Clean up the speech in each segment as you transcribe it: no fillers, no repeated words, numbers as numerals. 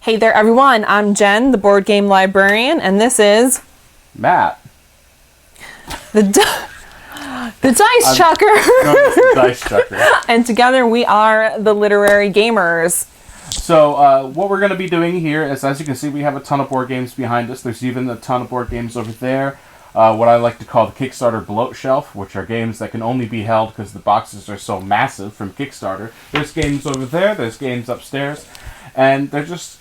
Hey there, everyone. I'm Jen, the board game librarian, and this is Matt. the Dice Chucker. No, it's the Dice Chucker. And together we are the Literary Gamers. So what we're going to be doing here is, as you can see, we have a ton of board games behind us. There's even a ton of board games over there. What I like to call the Kickstarter bloat shelf, which are games that can only be held because the boxes are so massive from Kickstarter. There's games over there, there's games upstairs, and they're just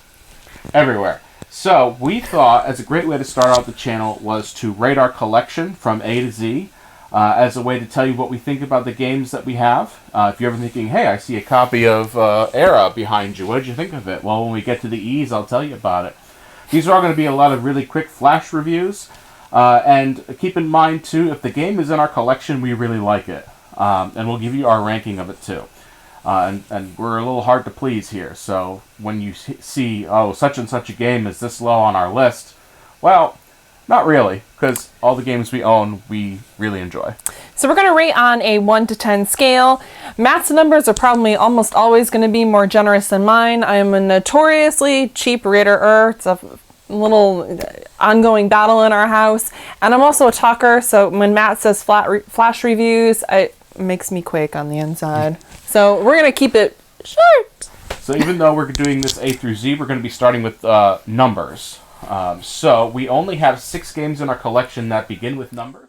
everywhere. So we thought as a great way to start out the channel was to rate our collection from A to Z as a way to tell you what we think about the games that we have. If you're ever thinking, hey, I see a copy of Era behind you, what did you think of it? Well, when we get to the E's, I'll tell you about it. These are all going to be a lot of really quick flash reviews. And keep in mind, too, if the game is in our collection, we really like it. And we'll give you our ranking of it, too. And we're a little hard to please here. So when you see, oh, such and such a game is this low on our list, well, not really, because all the games we own, we really enjoy. So we're going to rate on a 1 to 10 scale. Matt's numbers are probably almost always going to be more generous than mine. I am a notoriously cheap rater. It's a little ongoing battle in our house. And I'm also a talker, so when Matt says flash reviews, it makes me quake on the inside. So we're going to keep it short. So even though we're doing this A through Z, we're going to be starting with numbers. So we only have 6 games in our collection that begin with numbers.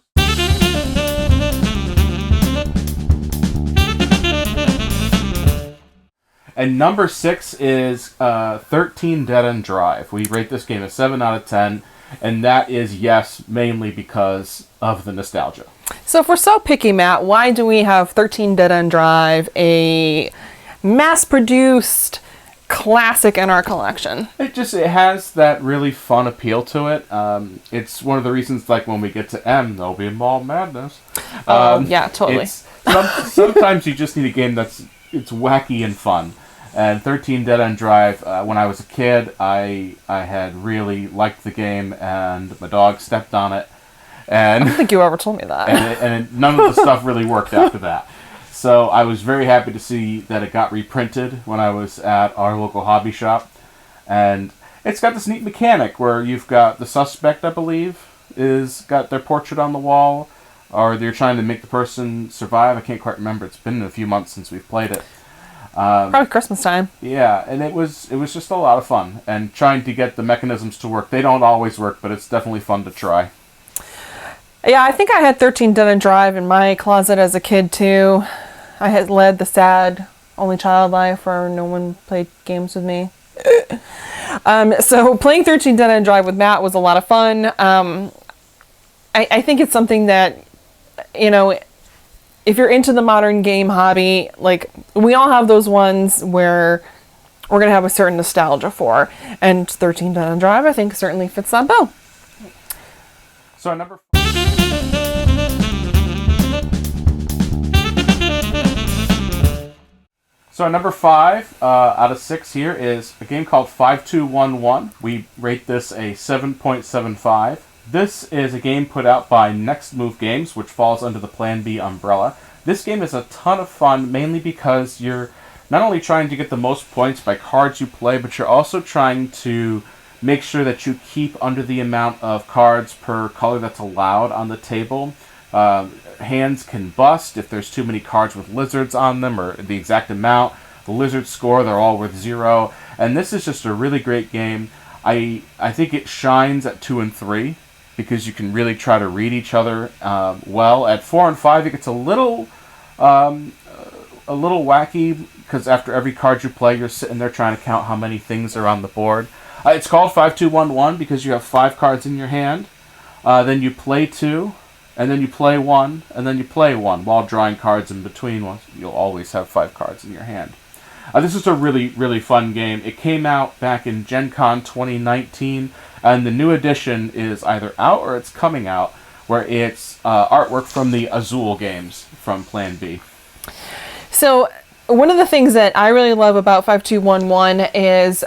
And number 6 is 13 Dead End Drive. We rate this game a 7 out of 10, and that is, yes, mainly because of the nostalgia. So if we're so picky, Matt, why do we have 13 Dead End Drive, a mass-produced classic in our collection? It has that really fun appeal to it. It's one of the reasons, like, when we get to M, there'll be Mall Madness. Yeah, totally. Sometimes you just need a game it's wacky and fun. And 13 Dead End Drive, when I was a kid, I had really liked the game, and my dog stepped on it. And I don't think you ever told me that. And none of the stuff really worked after that. So I was very happy to see that it got reprinted when I was at our local hobby shop. And it's got this neat mechanic where you've got the suspect, I believe, is got their portrait on the wall, or they're trying to make the person survive. I can't quite remember. It's been a few months since we've played it. Probably Christmas time. Yeah, and it was just a lot of fun. And trying to get the mechanisms to work. They don't always work, but it's definitely fun to try. Yeah, I think I had 13 Dead End Drive in my closet as a kid, too. I had led the sad only child life where no one played games with me. So playing 13 Dead End Drive with Matt was a lot of fun. I think it's something that, you know, if you're into the modern game hobby, like, we all have those ones where we're going to have a certain nostalgia for. And 13 Dead End Drive, I think, certainly fits that bill. So number... So number 5 out of 6 here is a game called 5211. We rate this a 7.75. This is a game put out by Next Move Games, which falls under the Plan B umbrella. This game is a ton of fun, mainly because you're not only trying to get the most points by cards you play, but you're also trying to make sure that you keep under the amount of cards per color that's allowed on the table. Hands can bust if there's too many cards with lizards on them, or the exact amount. The lizards score, they're all worth 0. And this is just a really great game. I think it shines at 2 and 3 because you can really try to read each other well. At 4 and 5, it gets a little wacky because after every card you play, you're sitting there trying to count how many things are on the board. It's called 5211 because you have 5 cards in your hand. Then you play 2. And then you play 1, and then you play 1 while drawing cards in between. Well, you'll always have 5 cards in your hand. This is a really, really fun game. It came out back in Gen Con 2019, and the new edition is either out or it's coming out, where it's artwork from the Azul games from Plan B. So one of the things that I really love about 5211 is,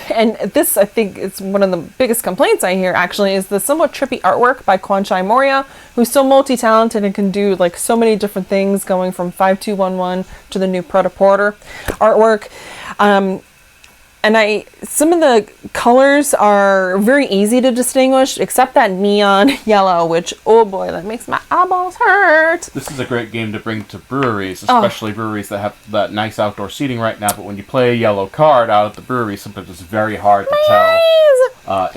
and this I think is one of the biggest complaints I hear actually, is the somewhat trippy artwork by Kwanchai Moria, who's so multi-talented and can do like so many different things, going from 5211 to the new Proto Porter artwork. some of the colors are very easy to distinguish, except that neon yellow, which, oh boy, that makes my eyeballs hurt. This is a great game to bring to breweries, especially breweries that have that nice outdoor seating right now. But when you play a yellow card out at the brewery, sometimes it's very hard to tell.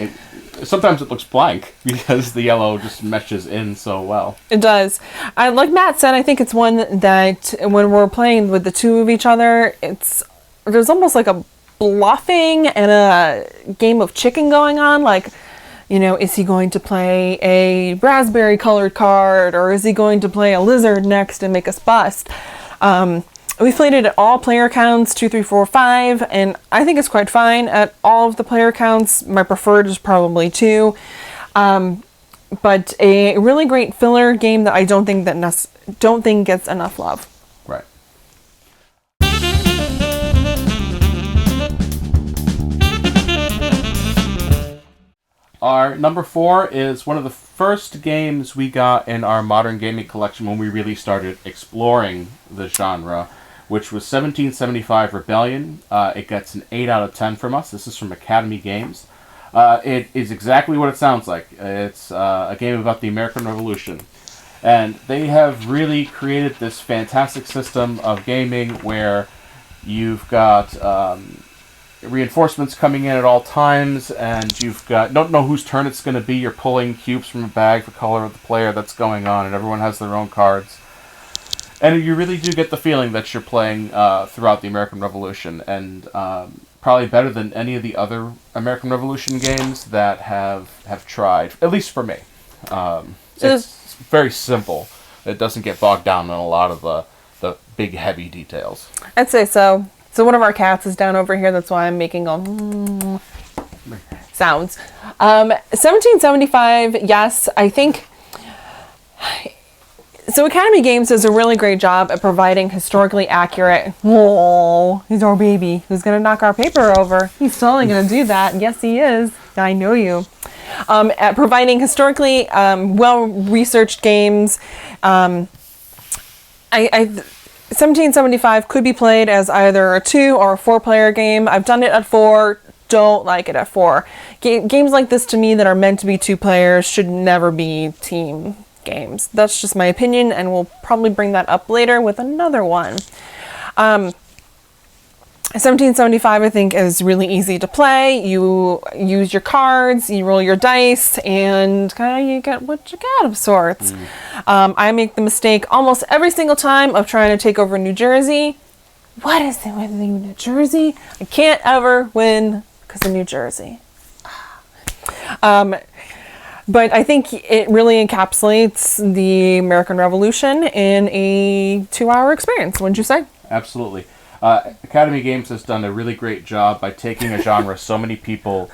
Sometimes it looks blank because the yellow just meshes in so well. It does. Like Matt said, I think it's one that when we're playing with the two of each other, there's almost like a bluffing and a game of chicken going on. Like, is he going to play a raspberry colored card, or is he going to play a lizard next and make us bust? We've played it at all player counts, 2, 3, 4, 5, and I think it's quite fine at all of the player counts. My preferred is probably 2. But a really great filler game that I don't think gets enough love. Right. Our number 4 is one of the first games we got in our modern gaming collection when we really started exploring the genre, which was 1775 Rebellion. It gets an 8 out of 10 from us. This is from Academy Games. It is exactly what it sounds like. It's a game about the American Revolution. And they have really created this fantastic system of gaming where you've got reinforcements coming in at all times, and you've got don't know whose turn it's going to be. You're pulling cubes from a bag for color of the player that's going on, and everyone has their own cards. And you really do get the feeling that you're playing throughout the American Revolution, and probably better than any of the other American Revolution games that have tried, at least for me. It's very simple. It doesn't get bogged down in a lot of the big, heavy details. I'd say so. So one of our cats is down over here. That's why I'm making all sounds. 1775, yes, I think. So Academy Games does a really great job at providing historically accurate. Oh, he's our baby who's going to knock our paper over. He's totally going to do that. Yes, he is. I know you. At providing historically well-researched games. 1775 could be played as either a 2 or a 4-player game. I've done it at 4. Don't like it at 4. Games like this, to me, that are meant to be 2 players should never be team games. That's just my opinion, and we'll probably bring that up later with another one. 1775, I think, is really easy to play. You use your cards, you roll your dice, and kind of you get what you get of sorts. I make the mistake almost every single time of trying to take over New Jersey. What is it with New Jersey? I can't ever win because of New Jersey. But I think it really encapsulates the American Revolution in a 2-hour experience, wouldn't you say? Absolutely. Academy Games has done a really great job by taking a genre so many people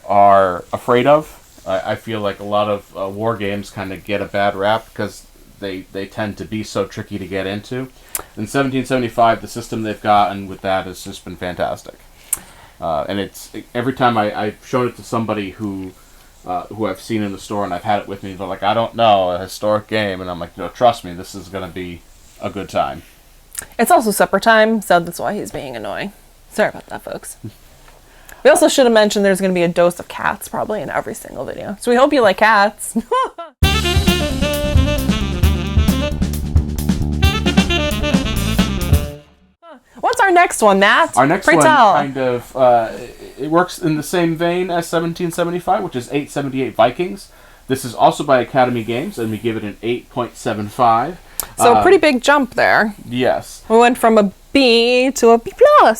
are afraid of. I feel like a lot of war games kind of get a bad rap because they tend to be so tricky to get into. In 1775, the system they've gotten with that has just been fantastic. And it's every time I've shown it to somebody who I've seen in the store and I've had it with me, they're like, I don't know, a historic game. And I'm like, no, trust me, this is going to be a good time. It's also supper time, so that's why he's being annoying. Sorry about that, folks. We also should have mentioned there's going to be a dose of cats probably in every single video. So we hope you like cats. What's our next one, Matt? Our next one kind of, it works in the same vein as 1775, which is 878 Vikings. This is also by Academy Games, and we give it an 8.75. So a pretty big jump there. Yes. We went from a B to a B+,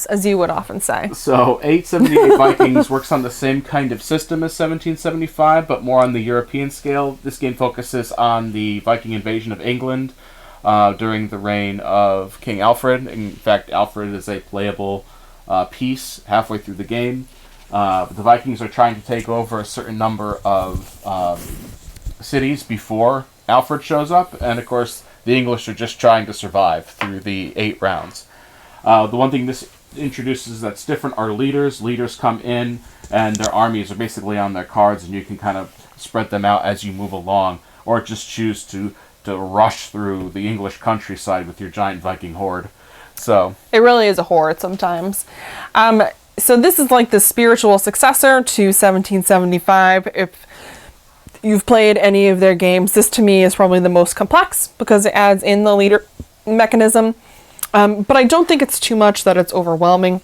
as you would often say. So 878 Vikings works on the same kind of system as 1775, but more on the European scale. This game focuses on the Viking invasion of England during the reign of King Alfred. In fact, Alfred is a playable piece halfway through the game. The Vikings are trying to take over a certain number of cities before Alfred shows up, and of course the English are just trying to survive through the 8 rounds. The one thing this introduces that's different are leaders. Leaders come in, and their armies are basically on their cards, and you can kind of spread them out as you move along, or just choose to rush through the English countryside with your giant Viking horde. So it really is a horde sometimes. So this is like the spiritual successor to 1775. If you've played any of their games, this to me is probably the most complex because it adds in the leader mechanism. But I don't think it's too much that it's overwhelming.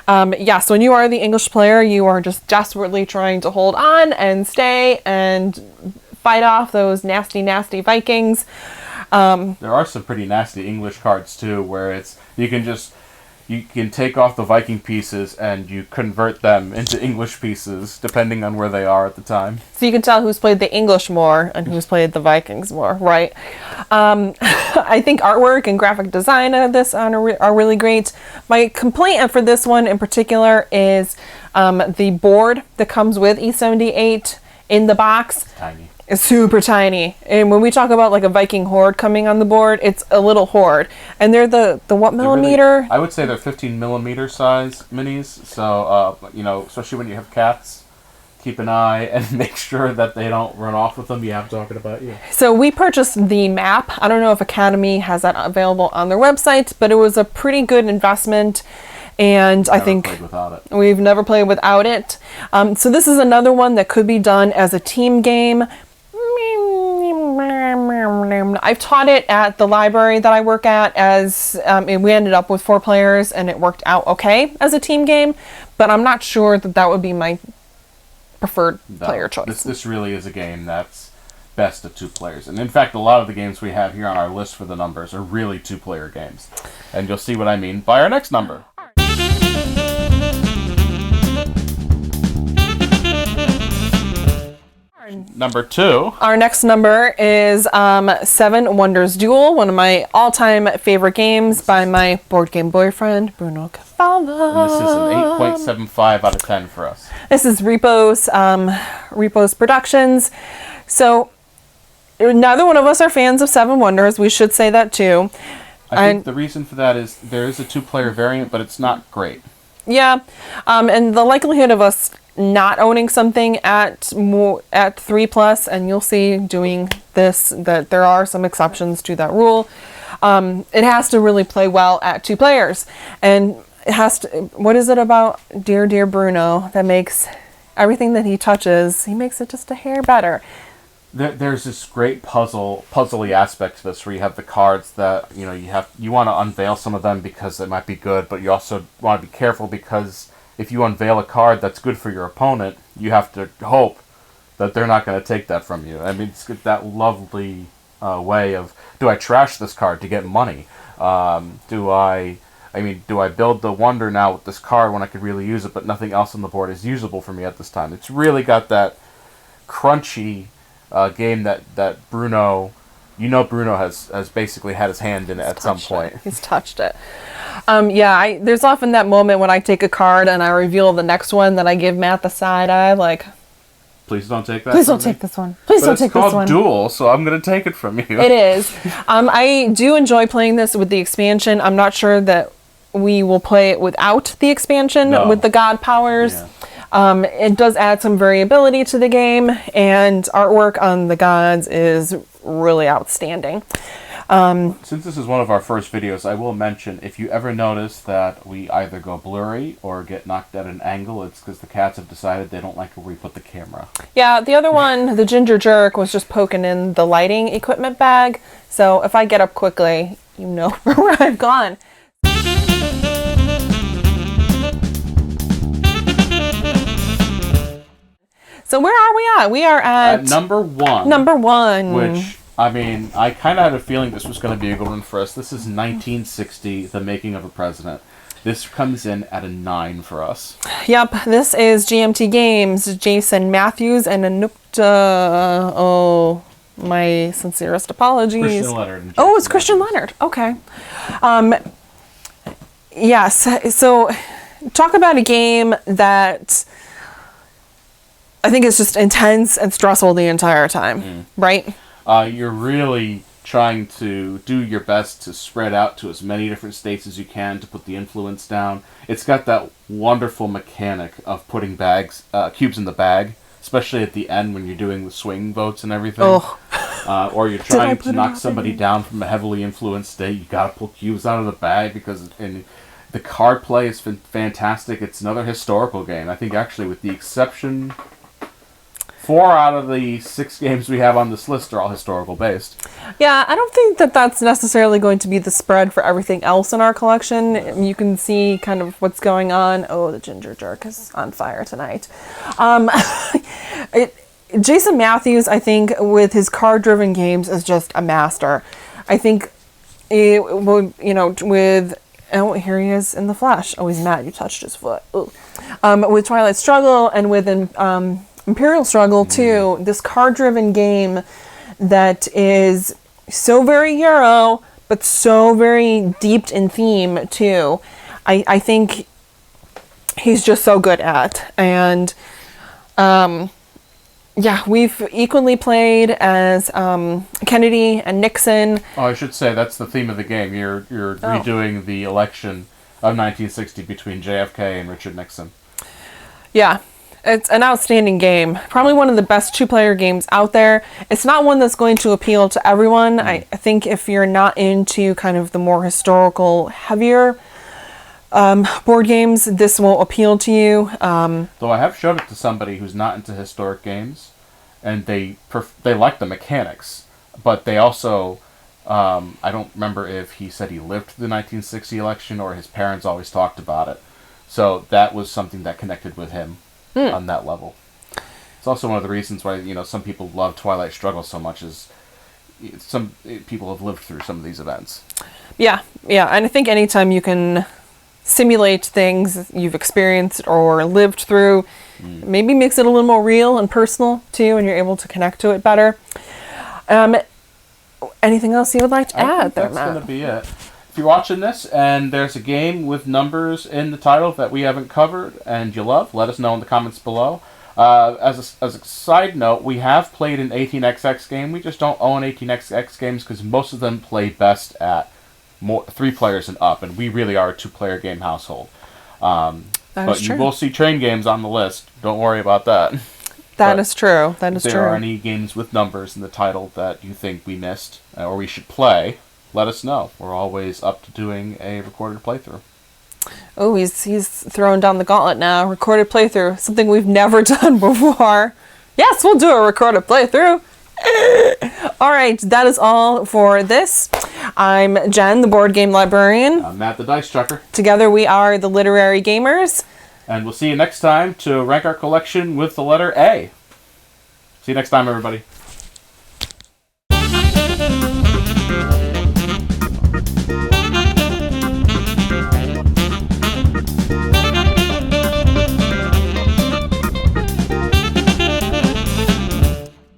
So when you are the English player, you are just desperately trying to hold on and stay and fight off those nasty, nasty Vikings. There are some pretty nasty English cards too, where you can take off the Viking pieces and you convert them into English pieces, depending on where they are at the time. So you can tell who's played the English more and who's played the Vikings more, right? I think artwork and graphic design of this are really great. My complaint for this one in particular is the board that comes with E78 in the box. Tiny. It's super tiny. And when we talk about like a Viking horde coming on the board, it's a little horde. And they're the what millimeter? Really, I would say they're 15 millimeter size minis. So, especially when you have cats, keep an eye and make sure that they don't run off with them. Yeah, I'm talking about you. So we purchased the map. I don't know if Academy has that available on their website, but it was a pretty good investment. And I think we've never played without it. So this is another one that could be done as a team game. I've taught it at the library that I work at and we ended up with 4 players and it worked out okay as a team game, but I'm not sure that would be my preferred player choice. This really is a game that's best of 2 players. And in fact, a lot of the games we have here on our list for the numbers are really 2-player games. And you'll see what I mean by our next number. Number 2. Our next number is 7 Wonders Duel, one of my all-time favorite games by my board game boyfriend, Bruno Cavallo. And this is an 8.75 out of 10 for us. This is Repos Productions. So neither one of us are fans of 7 Wonders. We should say that too. I think the reason for that is there is a 2-player variant, but it's not great. Yeah, and the likelihood of us not owning something at 3+, and you'll see doing this that there are some exceptions to that rule. It has to really play well at 2 players, and it has to. What is it about dear Bruno that makes everything that he touches? He makes it just a hair better. There's this great puzzly aspect to this, where you have the cards that you want to unveil some of them because they might be good, but you also want to be careful because if you unveil a card that's good for your opponent, you have to hope that they're not going to take that from you. I mean, it's that lovely way of, do I trash this card to get money? Do I build the wonder now with this card when I could really use it, but nothing else on the board is usable for me at this time? It's really got that crunchy game that Bruno has basically had his hand in it at some point. He's touched it. There's often that moment when I take a card and I reveal the next one that I give Matt the side eye, like, please don't take that. Please don't take this one. Please don't take this one. It's called Duel, so I'm going to take it from you. It is. I do enjoy playing this with the expansion. I'm not sure that we will play it without the expansion with the God powers. Yeah. It does add some variability to the game, and artwork on the gods is really outstanding. Since this is one of our first videos, I will mention, if you ever notice that we either go blurry or get knocked at an angle, it's because the cats have decided they don't like where we put the camera. Yeah, the other one, the Ginger Jerk, was just poking in the lighting equipment bag, so if I get up quickly, you know where I've gone. So where are we at? We are at number 1. Number 1. Which, I mean, I kind of had a feeling this was going to be a good one for us. This is 1960, The Making of a President. This comes in at a 9 for us. Yep, this is GMT Games, Jason Matthews and Anupta. Oh, my sincerest apologies. Christian Leonard. Oh, it's Christian Leonard. Okay. Yes, so talk about a game that I think it's just intense and stressful the entire time, right? You're really trying to do your best to spread out to as many different states as you can to put the influence down. It's got that wonderful mechanic of putting cubes in the bag, especially at the end when you're doing the swing votes and everything. Oh. Or you're trying to knock somebody down from a heavily influenced state. You gotta pull cubes out of the bag The card play is fantastic. It's another historical game. I think actually with the exception... 4 out of the 6 games we have on this list are all historical based. Yeah, I don't think that that's necessarily going to be the spread for everything else in our collection. You can see kind of what's going on. Oh, the ginger jerk is on fire tonight. Jason Matthews, I think, with his card-driven games is just a master. I think, with... Oh, here he is in the flesh. Oh, he's mad. You touched his foot. Ooh. With Twilight Struggle and with... Imperial Struggle too, this card-driven game that is so very Euro, but so very deep in theme too. I think he's just so good at. And we've equally played as Kennedy and Nixon. Oh, I should say that's the theme of the game. You're redoing the election of 1960 between JFK and Richard Nixon. Yeah. It's an outstanding game. Probably one of the best 2-player games out there. It's not one that's going to appeal to everyone. I think if you're not into kind of the more historical, heavier board games, this will appeal to you. Though I have showed it to somebody who's not into historic games, and they like the mechanics, but they also... I don't remember if he said he lived through the 1960 election or his parents always talked about it. So that was something that connected with him. On that level. It's also one of the reasons why some people love Twilight Struggle so much is some people have lived through some of these events. Yeah, and I think anytime you can simulate things you've experienced or lived through, maybe makes it a little more real and personal too, and you're able to connect to it better. Anything else you would like to add there, Matt? That's going to be it. If you're watching this and there's a game with numbers in the title that we haven't covered and you love, let us know in the comments below. As a side note, we have played an 18xx game. We just don't own 18xx games because most of them play best at 3 players and up, and we really are a 2-player game household. But you will see train games on the list. Don't worry about that. That is true. That is true. If there are any games with numbers in the title that you think we missed or we should play, let us know. We're always up to doing a recorded playthrough. Oh, he's throwing down the gauntlet now. Recorded playthrough. Something we've never done before. Yes, we'll do a recorded playthrough. All right, that is all for this. I'm Jen, the board game librarian. I'm Matt, the dice chucker. Together we are the literary gamers. And we'll see you next time to rank our collection with the letter A. See you next time, everybody.